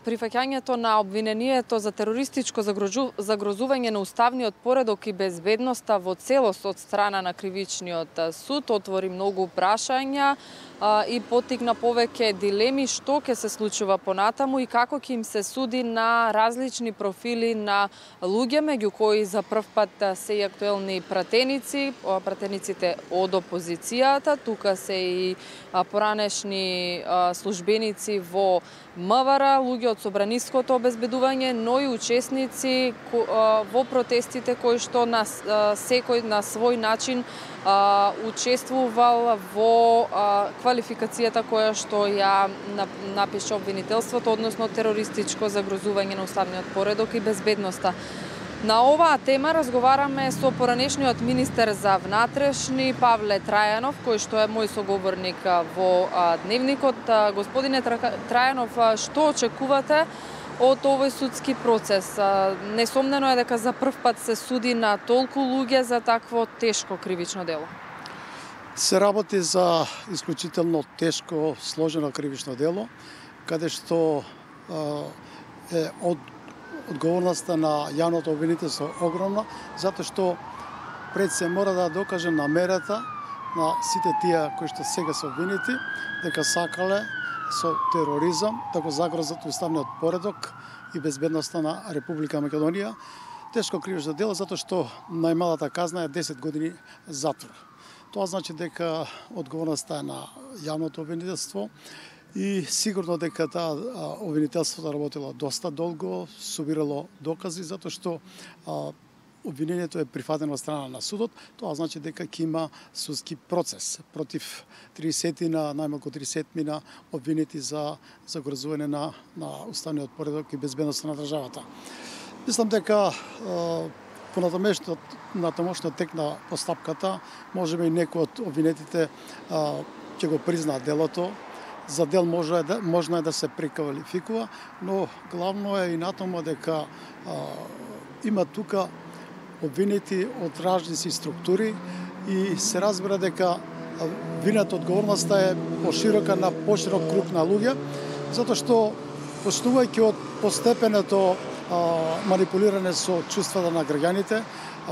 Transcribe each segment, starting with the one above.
Прифаќањето на обвинението за терористичко загрозување на уставниот поредок и безбедноста во целост од страна на кривичниот суд отвори многу прашања и поттикна повеќе дилеми што ќе се случува понатаму и како ќе им се суди на различни профили на луѓе, меѓу кои за прв пат се и актуелни пратеници, пратениците од опозицијата, тука се и поранешни службеници во МВР, луѓе од собраниското обезбедување, но и учесници во протестите кои што секој на свој начин учествувал во квалификацијата која што ја напиша обвинителството, односно терористичко загрозување на уставниот поредок и безбедноста. На оваа тема разговараме со поранешниот министер за внатрешни Павле Трајанов, кој што е мој соговорник во Дневникот. Господине Трајанов, што очекувате од овој судски процес? Несомнено е дека за прв пат се суди на толку луѓе за такво тешко кривично дело. Се работи за исклучително тешко, сложено кривично дело, каде што е одговорноста на јавното обвинителство огромна, затоа што пред се мора да докаже намерата на сите тие кои што сега се обвинети, дека сакале со тероризам да го загрозат уставниот поредок и безбедноста на Република Македонија. Тешко кривично дело затоа што најмалата казна е 10 години затвор. Тоа значи дека одговорноста е на јавното обвинителство и сигурно дека таа обвинителството работело доста долго, собирало докази, затоа што обвинението е прифатено од страна на судот. Тоа значи дека ќе има судски процес против 30 најмалку 30 обвинети за загрозување на уставниот поредок и безбедноста на државата. Мислам дека понатамошниот тек на постапката, можеби и некои од обвинетите ќе го признаат делото. За дел можно е да се преквалификува, но главно е и натаму дека има тука обвинети од различни структури и се разбира дека вината одговорноста е поширока на поширок круг на луѓе, затоа што почнувајќи од постепеното манипулирање со чувствата на граѓаните,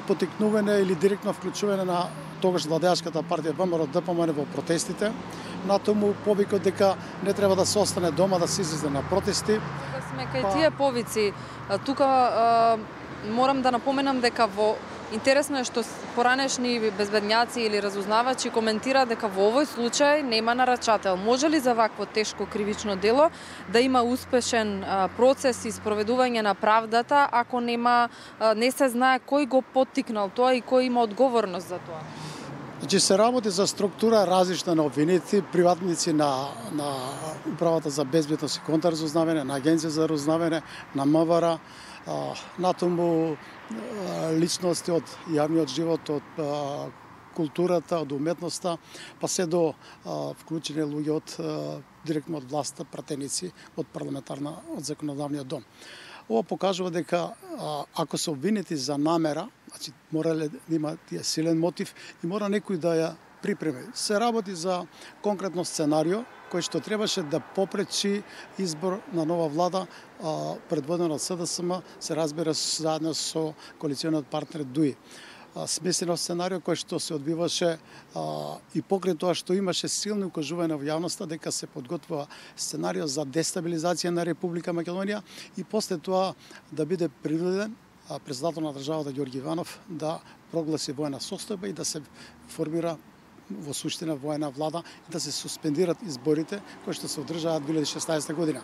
потикнување или директно вклучување на тогаш владеачката партија ВМРО-ДПМН во протестите, натаму повикот дека не треба да се остане дома, да се излезе на протести. Тука сме кај тие повици. Тука морам да напоменам дека интересно е што поранешни безбедњаци или разузнавачи коментира дека во овој случај нема нарачател. Може ли за вакво тешко кривично дело да има успешен процес и спроведување на правдата ако не се знае кој го поттикнал тоа и кој има одговорност за тоа? Значи се работи за структура различна на обвинети, приватници на Управата за безбедност и контрразузнавање, на Агенција за разузнавање, на МВР, натаму личности од јавниот живот, од културата, од уметноста, па се до вклучени луѓе од директно од власта, пратеници од од законодавниот дом. Ова покажува дека ако се обвинети за намера, значи морале да има тие силен мотив и мора некој да ја припреми. Се работи за конкретно сценарио кој што требаше да попречи избор на нова влада предводена од СДСМ, се разбира заедно со коалициониот партнер ДУИ. Смислено сценарио кој што се одбиваше и покрај тоа што имаше силни укажувања во јавноста дека се подготвува сценарио за дестабилизација на Република Македонија и после тоа да биде принуден председател на државата Ѓорѓи Иванов да прогласи воена состојба и да се формира во суштина воена влада и да се суспендират изборите кои што се одржаа 2016 година.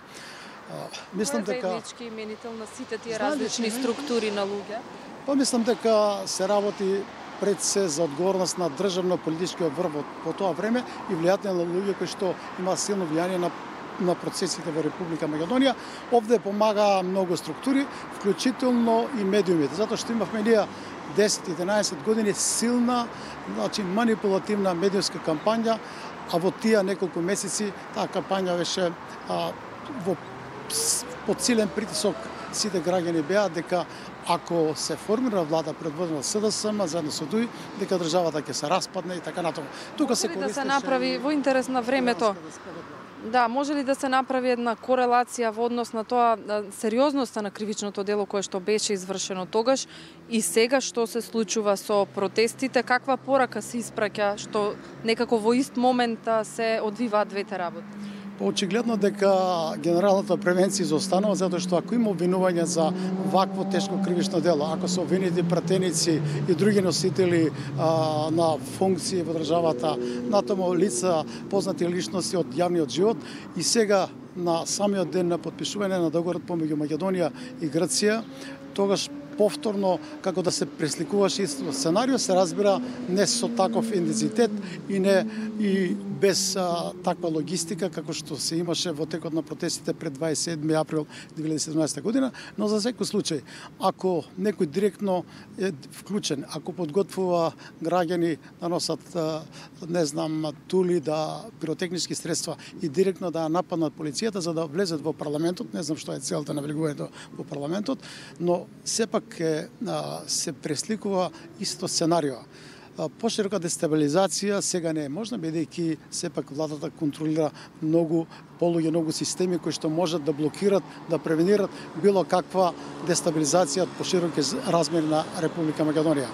Мислам дека заеднички именител на сите тие различни структури на луѓе. Па мислам дека се работи пред се за одговорност на државно-политичкиот врв по тоа време и влијател на луѓе кои што има силно влијание на процесите во Република Македонија. Овде помага многу структури, вклучително и медиумите, затоа што имавме ние 10-11 години силна, значи манипулативна медиумска кампања, а во тие неколку месеци таа кампања беше под силен притисок. Сите граѓани беа дека ако се формира влада предводена од СДСМ заедно со ДУИ, дека државата ќе се распадне и така натаму. Тука се користеше да се направи во интерес на времето. Да, може ли да се направи една корелација во однос на тоа сериозноста на кривичното дело кое што беше извршено тогаш и сега што се случува со протестите, каква порака се испраќа што некако во ист момент се одвиваат двете работи? Очигледно дека генералната превенција изостанува затоа што ако има обвинување за вакво тешко кривично дело, ако се обвинети пратеници и други носители на функции во државата, натаму лица, познати личности од јавниот живот, и сега на самиот ден на потпишување на договорот помеѓу Македонија и Грција, тогаш повторно, како да се пресликуваше исто сценарио, се разбира не со таков интензитет и не и без таква логистика како што се имаше во текот на протестите пред 27 април 2017 година, но за секој случај, ако некој директно е вклучен, ако подготвува граѓани да носат не знам тули, да пиротехнички средства и директно да нападнат полицијата за да влезат во парламентот, не знам што е целта на влегувањето во парламентот, но сепак се пресликува исто сценарио. Поширока дестабилизација сега не е можна, бидејќи сепак владата контролира многу полуѓе, многу системи кои што можат да блокират, да превенират било каква дестабилизација од пошироки размери на Република Македонија.